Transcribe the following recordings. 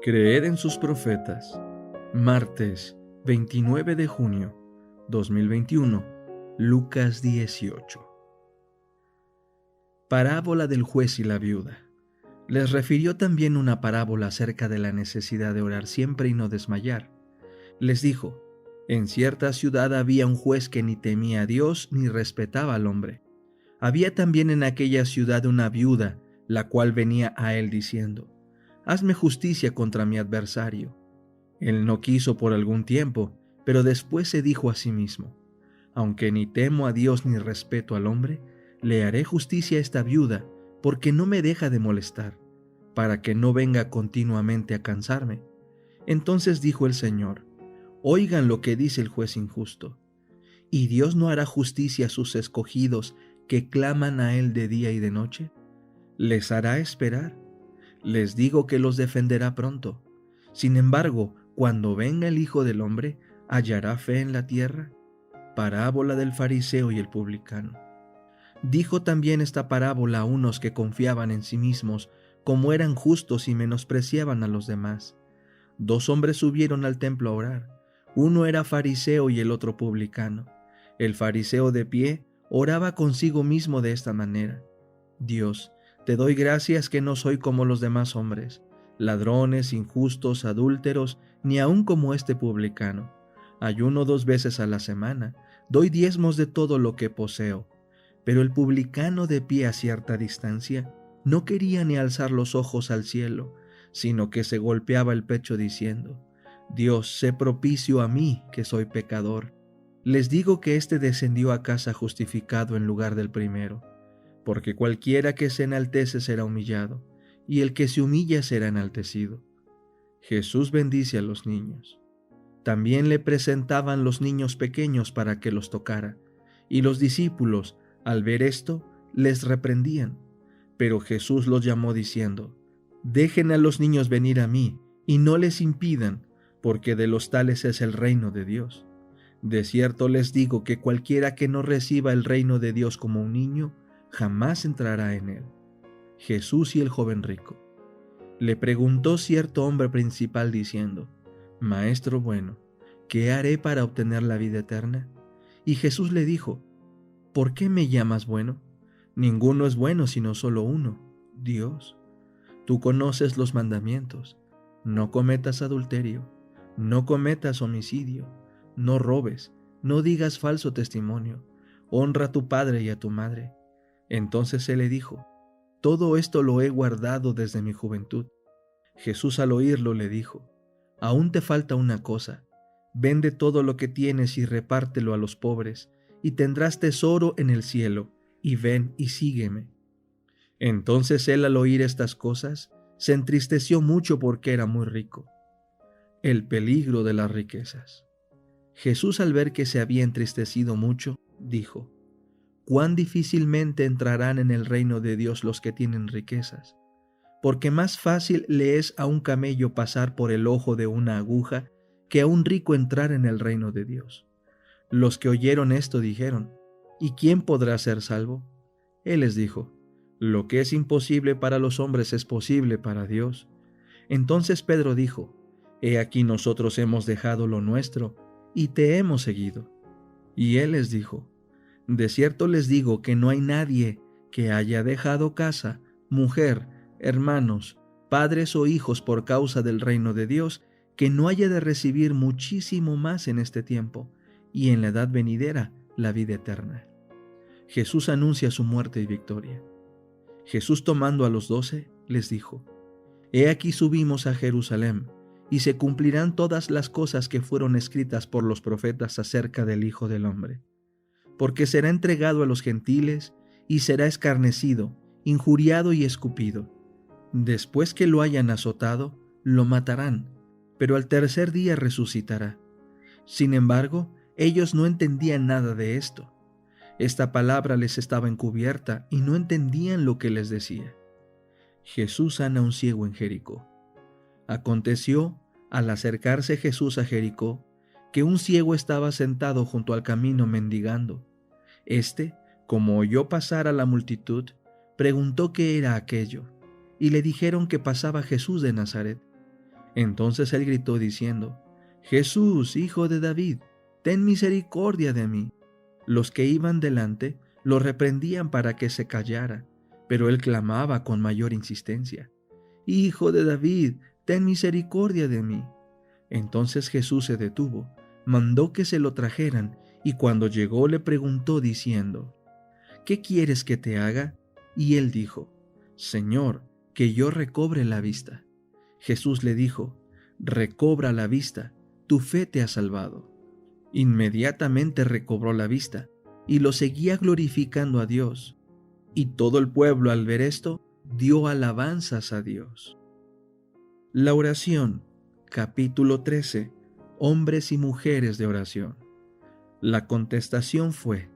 Creed en sus profetas. Martes 29 de junio 2021. Lucas 18. Parábola del juez y la viuda. Les refirió también una parábola acerca de la necesidad de orar siempre y no desmayar. Les dijo: en cierta ciudad había un juez que ni temía a Dios ni respetaba al hombre. Había también en aquella ciudad una viuda, la cual venía a él diciendo: hazme justicia contra mi adversario. Él no quiso por algún tiempo, pero después se dijo a sí mismo: aunque ni temo a Dios ni respeto al hombre, le haré justicia a esta viuda, porque no me deja de molestar, para que no venga continuamente a cansarme. Entonces dijo el Señor: oigan lo que dice el juez injusto. ¿Y Dios no hará justicia a sus escogidos que claman a Él de día y de noche? ¿Les hará esperar? Les digo que los defenderá pronto. Sin embargo, cuando venga el Hijo del Hombre, ¿hallará fe en la tierra? Parábola del fariseo y el publicano. Dijo también esta parábola a unos que confiaban en sí mismos, como eran justos y menospreciaban a los demás. Dos hombres subieron al templo a orar. Uno era fariseo y el otro publicano. El fariseo de pie oraba consigo mismo de esta manera: Dios, te doy gracias que no soy como los demás hombres, ladrones, injustos, adúlteros, ni aun como este publicano. Ayuno 2 veces a la semana, doy diezmos de todo lo que poseo. Pero el publicano, de pie a cierta distancia, no quería ni alzar los ojos al cielo, sino que se golpeaba el pecho diciendo: Dios, sé propicio a mí, que soy pecador. Les digo que éste descendió a casa justificado en lugar del primero. Porque cualquiera que se enaltece será humillado, y el que se humilla será enaltecido. Jesús bendice a los niños. También le presentaban los niños pequeños para que los tocara, y los discípulos, al ver esto, les reprendían. Pero Jesús los llamó diciendo: dejen a los niños venir a mí, y no les impidan, porque de los tales es el reino de Dios. De cierto les digo que cualquiera que no reciba el reino de Dios como un niño, jamás entrará en él. Jesús y el joven rico. Le preguntó cierto hombre principal diciendo: Maestro bueno, ¿qué haré para obtener la vida eterna? Y Jesús le dijo: ¿por qué me llamas bueno? Ninguno es bueno sino solo uno, Dios. Tú conoces los mandamientos: no cometas adulterio, no cometas homicidio, no robes, no digas falso testimonio, honra a tu padre y a tu madre. Entonces él le dijo: todo esto lo he guardado desde mi juventud. Jesús, al oírlo, le dijo: aún te falta una cosa. Vende todo lo que tienes y repártelo a los pobres, y tendrás tesoro en el cielo, y ven y sígueme. Entonces él, al oír estas cosas, se entristeció mucho porque era muy rico. El peligro de las riquezas. Jesús, al ver que se había entristecido mucho, dijo: cuán difícilmente entrarán en el reino de Dios los que tienen riquezas, porque más fácil le es a un camello pasar por el ojo de una aguja que a un rico entrar en el reino de Dios. Los que oyeron esto dijeron: ¿y quién podrá ser salvo? Él les dijo: lo que es imposible para los hombres es posible para Dios. Entonces Pedro dijo: he aquí nosotros hemos dejado lo nuestro y te hemos seguido. Y él les dijo: de cierto les digo que no hay nadie que haya dejado casa, mujer, hermanos, padres o hijos por causa del reino de Dios, que no haya de recibir muchísimo más en este tiempo, y en la edad venidera la vida eterna. Jesús anuncia su muerte y victoria. Jesús, tomando a los 12, les dijo: he aquí subimos a Jerusalén, y se cumplirán todas las cosas que fueron escritas por los profetas acerca del Hijo del Hombre. Porque será entregado a los gentiles, y será escarnecido, injuriado y escupido. Después que lo hayan azotado, lo matarán, pero al tercer día resucitará. Sin embargo, ellos no entendían nada de esto. Esta palabra les estaba encubierta y no entendían lo que les decía. Jesús sana a un ciego en Jericó. Aconteció, al acercarse Jesús a Jericó, que un ciego estaba sentado junto al camino mendigando. Este, como oyó pasar a la multitud, preguntó qué era aquello, y le dijeron que pasaba Jesús de Nazaret. Entonces él gritó diciendo: Jesús, hijo de David, ten misericordia de mí. Los que iban delante lo reprendían para que se callara, pero él clamaba con mayor insistencia: Hijo de David, ten misericordia de mí. Entonces Jesús se detuvo, mandó que se lo trajeran, y cuando llegó le preguntó diciendo: ¿Qué quieres que te haga? Y él dijo: Señor, que yo recobre la vista. Jesús le dijo: Recobra la vista, tu fe te ha salvado. Inmediatamente recobró la vista, y lo seguía glorificando a Dios. Y todo el pueblo, al ver esto, dio alabanzas a Dios. La oración, capítulo 13. Hombres y mujeres de oración. La contestación fue: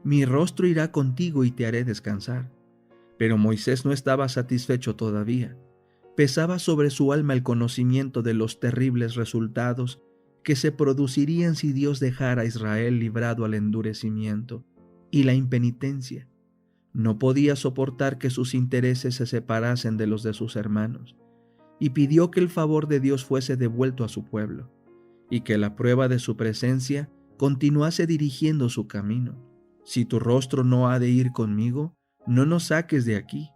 Mi rostro irá contigo y te haré descansar. Pero Moisés no estaba satisfecho todavía. Pesaba sobre su alma el conocimiento de los terribles resultados que se producirían si Dios dejara a Israel librado al endurecimiento y la impenitencia. No podía soportar que sus intereses se separasen de los de sus hermanos, y pidió que el favor de Dios fuese devuelto a su pueblo, y que la prueba de su presencia continuase dirigiendo su camino. Si tu rostro no ha de ir conmigo, no nos saques de aquí.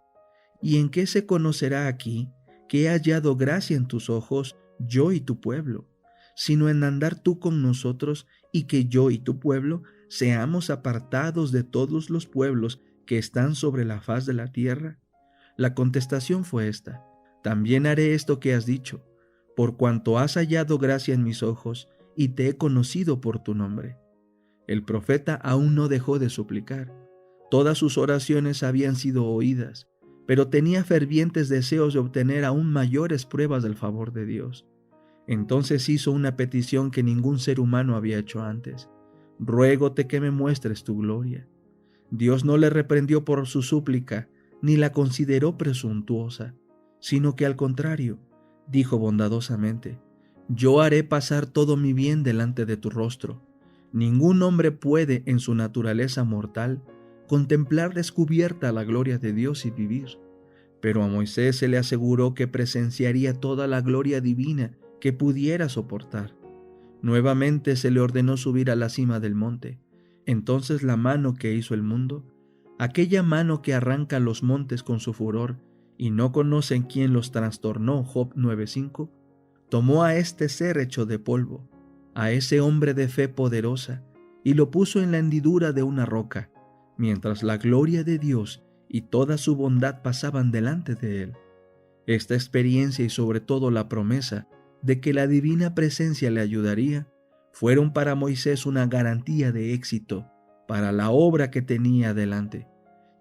¿Y en qué se conocerá aquí que he hallado gracia en tus ojos, yo y tu pueblo? Sino en andar tú con nosotros, y que yo y tu pueblo seamos apartados de todos los pueblos que están sobre la faz de la tierra. La contestación fue esta: También haré esto que has dicho, por cuanto has hallado gracia en mis ojos, y te he conocido por tu nombre. El profeta aún no dejó de suplicar. Todas sus oraciones habían sido oídas, pero tenía fervientes deseos de obtener aún mayores pruebas del favor de Dios. Entonces hizo una petición que ningún ser humano había hecho antes: Ruégote que me muestres tu gloria. Dios no le reprendió por su súplica, ni la consideró presuntuosa, sino que al contrario, dijo bondadosamente: Yo haré pasar todo mi bien delante de tu rostro. Ningún hombre puede, en su naturaleza mortal, contemplar descubierta la gloria de Dios y vivir. Pero a Moisés se le aseguró que presenciaría toda la gloria divina que pudiera soportar. Nuevamente se le ordenó subir a la cima del monte. Entonces la mano que hizo el mundo, aquella mano que arranca los montes con su furor y no conocen quién los trastornó, Job 9:5, tomó a este ser hecho de polvo, a ese hombre de fe poderosa, y lo puso en la hendidura de una roca, mientras la gloria de Dios y toda su bondad pasaban delante de él. Esta experiencia y sobre todo la promesa de que la divina presencia le ayudaría, fueron para Moisés una garantía de éxito para la obra que tenía delante,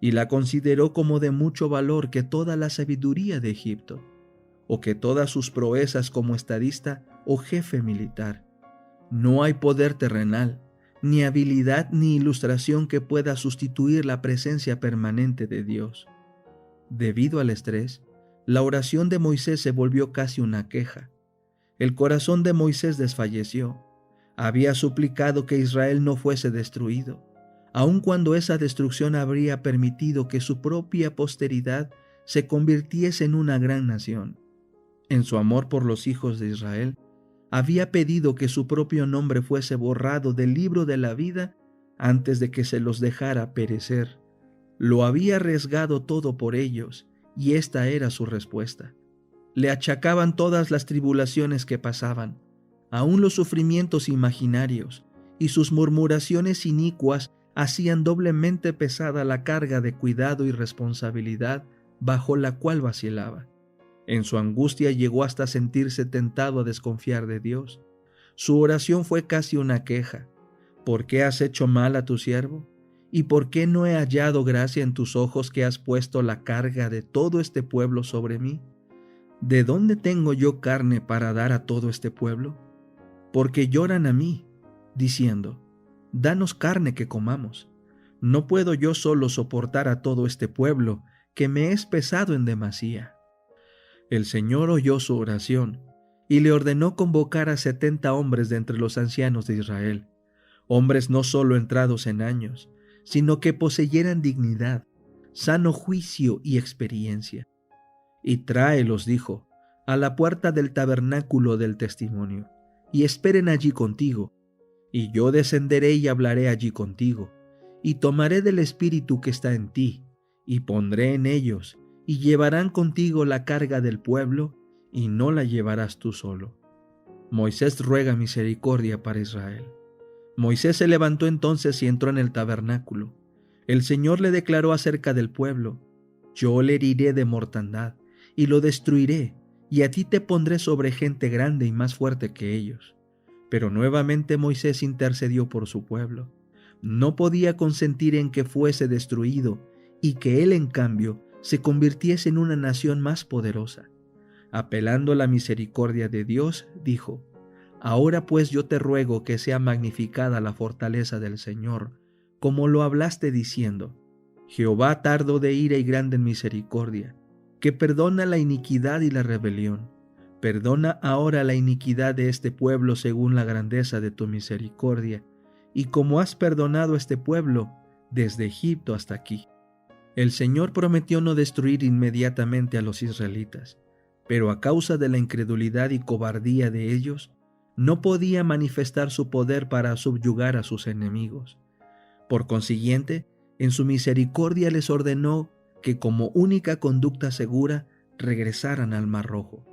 y la consideró como de mucho valor que toda la sabiduría de Egipto, o que todas sus proezas como estadista o jefe militar. No hay poder terrenal, ni habilidad ni ilustración que pueda sustituir la presencia permanente de Dios. Debido al estrés, la oración de Moisés se volvió casi una queja. El corazón de Moisés desfalleció. Había suplicado que Israel no fuese destruido, aun cuando esa destrucción habría permitido que su propia posteridad se convirtiese en una gran nación. En su amor por los hijos de Israel, había pedido que su propio nombre fuese borrado del libro de la vida antes de que se los dejara perecer. Lo había arriesgado todo por ellos, y esta era su respuesta. Le achacaban todas las tribulaciones que pasaban, aún los sufrimientos imaginarios, y sus murmuraciones inicuas hacían doblemente pesada la carga de cuidado y responsabilidad bajo la cual vacilaba. En su angustia llegó hasta sentirse tentado a desconfiar de Dios. Su oración fue casi una queja: ¿Por qué has hecho mal a tu siervo? ¿Y por qué no he hallado gracia en tus ojos que has puesto la carga de todo este pueblo sobre mí? ¿De dónde tengo yo carne para dar a todo este pueblo? Porque lloran a mí, diciendo: Danos carne que comamos. No puedo yo solo soportar a todo este pueblo, que me es pesado en demasía. El Señor oyó su oración, y le ordenó convocar a 70 hombres de entre los ancianos de Israel, hombres no solo entrados en años, sino que poseyeran dignidad, sano juicio y experiencia. Y tráelos, dijo, a la puerta del tabernáculo del testimonio, y esperen allí contigo, y yo descenderé y hablaré allí contigo, y tomaré del espíritu que está en ti, y pondré en ellos, y llevarán contigo la carga del pueblo, y no la llevarás tú solo. Moisés ruega misericordia para Israel. Moisés se levantó entonces y entró en el tabernáculo. El Señor le declaró acerca del pueblo: yo le heriré de mortandad, y lo destruiré, y a ti te pondré sobre gente grande y más fuerte que ellos. Pero nuevamente Moisés intercedió por su pueblo. No podía consentir en que fuese destruido, y que él en cambio se convirtiese en una nación más poderosa. Apelando a la misericordia de Dios, dijo: ahora pues yo te ruego que sea magnificada la fortaleza del Señor, como lo hablaste diciendo: Jehová tardo de ira y grande en misericordia, que perdona la iniquidad y la rebelión. Perdona ahora la iniquidad de este pueblo según la grandeza de tu misericordia, y como has perdonado a este pueblo desde Egipto hasta aquí. El Señor prometió no destruir inmediatamente a los israelitas, pero a causa de la incredulidad y cobardía de ellos, no podía manifestar su poder para subyugar a sus enemigos. Por consiguiente, en su misericordia les ordenó que como única conducta segura regresaran al Mar Rojo.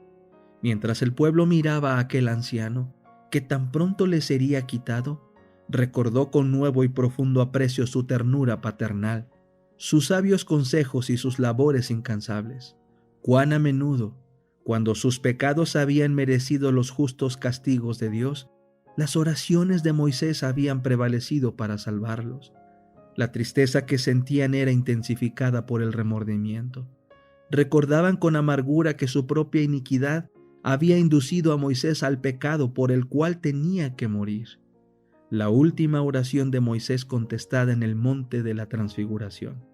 Mientras el pueblo miraba a aquel anciano, que tan pronto les sería quitado, recordó con nuevo y profundo aprecio su ternura paternal, sus sabios consejos y sus labores incansables. Cuán a menudo, cuando sus pecados habían merecido los justos castigos de Dios, las oraciones de Moisés habían prevalecido para salvarlos. La tristeza que sentían era intensificada por el remordimiento. Recordaban con amargura que su propia iniquidad había inducido a Moisés al pecado por el cual tenía que morir. La última oración de Moisés contestada en el monte de la transfiguración.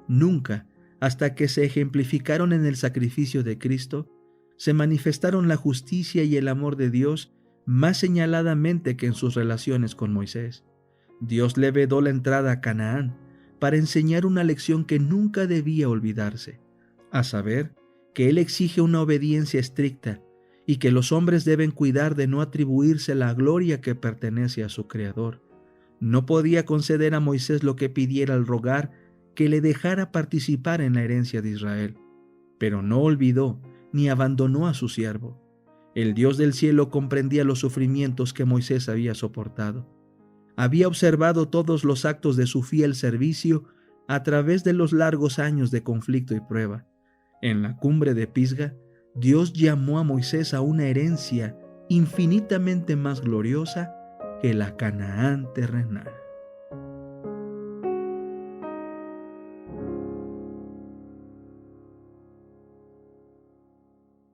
Nunca, hasta que se ejemplificaron en el sacrificio de Cristo, se manifestaron la justicia y el amor de Dios más señaladamente que en sus relaciones con Moisés. Dios le vedó la entrada a Canaán para enseñar una lección que nunca debía olvidarse, a saber, que Él exige una obediencia estricta y que los hombres deben cuidar de no atribuirse la gloria que pertenece a su Creador. No podía conceder a Moisés lo que pidiera al rogar que le dejara participar en la herencia de Israel, pero no olvidó ni abandonó a su siervo. El Dios del cielo comprendía los sufrimientos que Moisés había soportado. Había observado todos los actos de su fiel servicio a través de los largos años de conflicto y prueba. En la cumbre de Pisga, Dios llamó a Moisés a una herencia infinitamente más gloriosa que la Canaán terrenal.